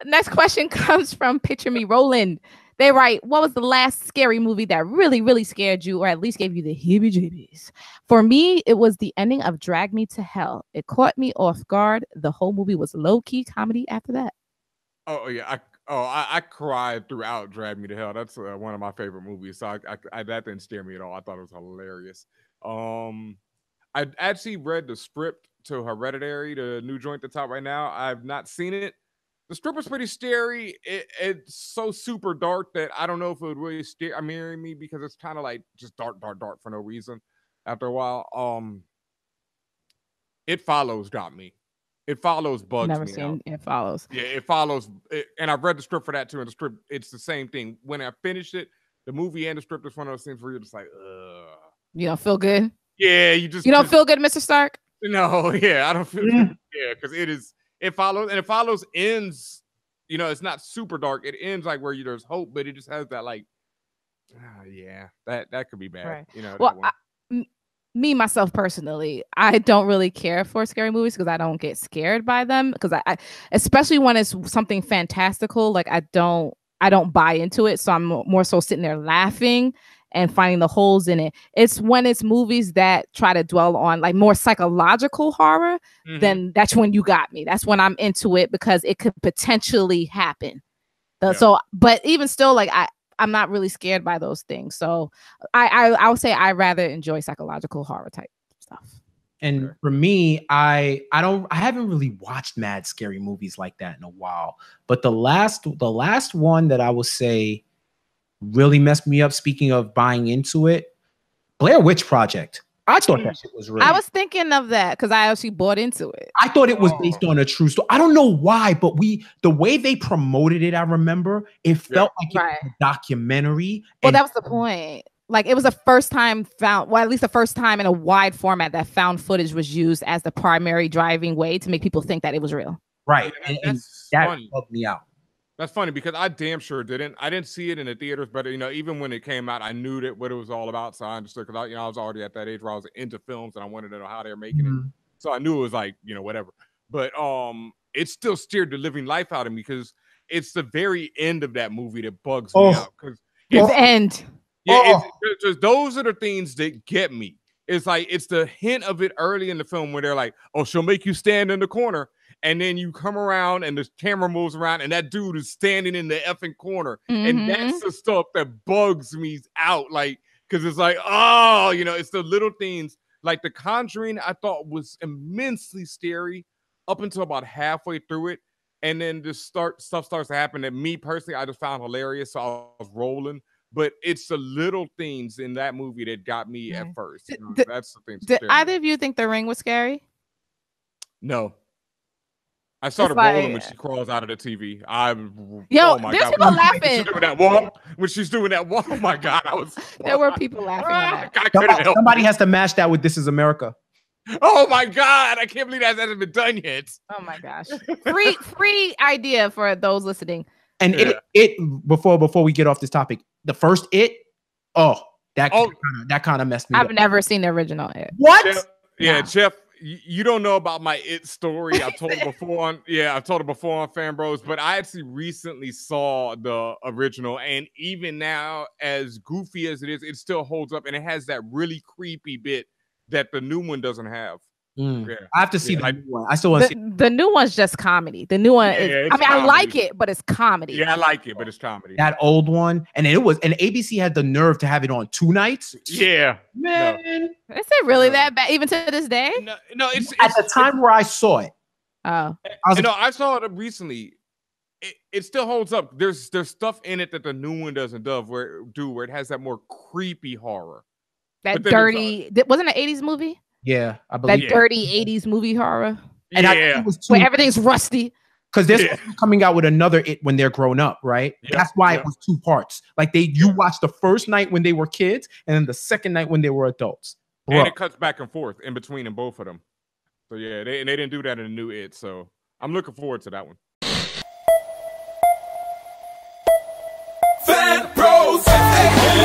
Next question comes from Picture Me Roland. They write, what was the last scary movie that really, really scared you or at least gave you the heebie-jeebies? For me, it was the ending of Drag Me to Hell. It caught me off guard. The whole movie was low-key comedy after that. Oh, yeah. I cried throughout Drag Me to Hell. That's one of my favorite movies. So I that didn't scare me at all. I thought it was hilarious. I actually read the script to Hereditary, the new joint that's out right now. I've not seen it. The script is pretty scary. It's so super dark that I don't know if it would really scare me because it's kind of like just dark for no reason. After a while, It Follows got me. It Follows bugs Never me seen out. It Follows. Yeah, It Follows, and I've read the script for that too. And the script, it's the same thing. When I finished it, the movie and the script is one of those things where you're just like, ugh. You don't feel good? Yeah, you don't feel good, Mr. Stark? No, yeah, I don't feel good. Yeah, because It Follows, and It Follows ends, it's not super dark. It ends like where there's hope, but it just has that like, yeah, that could be bad. Right. Well, me, myself personally, I don't really care for scary movies because I don't get scared by them. Because I especially when it's something fantastical, like I don't buy into it. So I'm more so sitting there laughing and finding the holes in it. It's when it's movies that try to dwell on like more psychological horror, then that's when you got me. That's when I'm into it because it could potentially happen. So, but even still, like I'm not really scared by those things. So I would say I rather enjoy psychological horror type stuff. And for me, I haven't really watched mad scary movies like that in a while. But the last one that I would say really messed me up, speaking of buying into it, Blair Witch Project. I thought that shit was real. I was thinking of that because I actually bought into it. I thought it was based on a true story. I don't know why, but the way they promoted it, I remember, it felt like it was a documentary. Well, that was the point. Like it was the first time at least the first time in a wide format that found footage was used as the primary driving way to make people think that it was real. Right. And that bugged me out. That's funny because I damn sure didn't. I didn't see it in the theaters, but even when it came out, I knew what it was all about. So I understood because I was already at that age where I was into films and I wanted to know how they were making it. So I knew it was like whatever. But it still steered the living life out of me because it's the very end of that movie that bugs me out. Because the end. Yeah, those are the things that get me. It's like it's the hint of it early in the film where they're like, "Oh, she'll make you stand in the corner." And then you come around and the camera moves around and that dude is standing in the effing corner. And that's the stuff that bugs me out. Like, because it's like, it's the little things. Like The Conjuring, I thought was immensely scary up until about halfway through it. And then stuff starts to happen that me personally, I just found hilarious. So I was rolling. But it's the little things in that movie that got me at first. That's the thing. Did either of you think The Ring was scary? No. I started rolling when she crawls out of the TV. Oh my God. People laughing. When she's doing that walk, oh my God. There were people laughing at that. Somebody has to match that with This Is America. Oh my God. I can't believe that hasn't been done yet. Oh my gosh. Free idea for those listening. And before we get off this topic, the first that kind of messed me up. I've never seen the original It. What? Jeff. You don't know about my It story. I've told it before on Fan Bros, but I actually recently saw the original, and even now, as goofy as it is, it still holds up, and it has that really creepy bit that the new one doesn't have. I have to see the new one. I still want to see the new one's just comedy. The new one is, I like it, but it's comedy. Yeah, I like it, but it's comedy. That old one, and ABC had the nerve to have it on 2 nights. Yeah, man, is it really that bad? Even to this day? No, it's at the time where I saw it. Oh, I saw it recently. It still holds up. There's stuff in it that the new one doesn't do, where it has that more creepy horror. That dirty. Wasn't it an 80s movie? Yeah, I believe that dirty 80s movie horror. And I think it was where everything's rusty. Because they're coming out with another It when they're grown up, right? Yeah. That's why it was 2 parts. Like you watch the first night when they were kids, and then the second night when they were adults. Bro. And it cuts back and forth in between in both of them. So yeah, they didn't do that in the new It. So I'm looking forward to that one. Fan Bros. Fan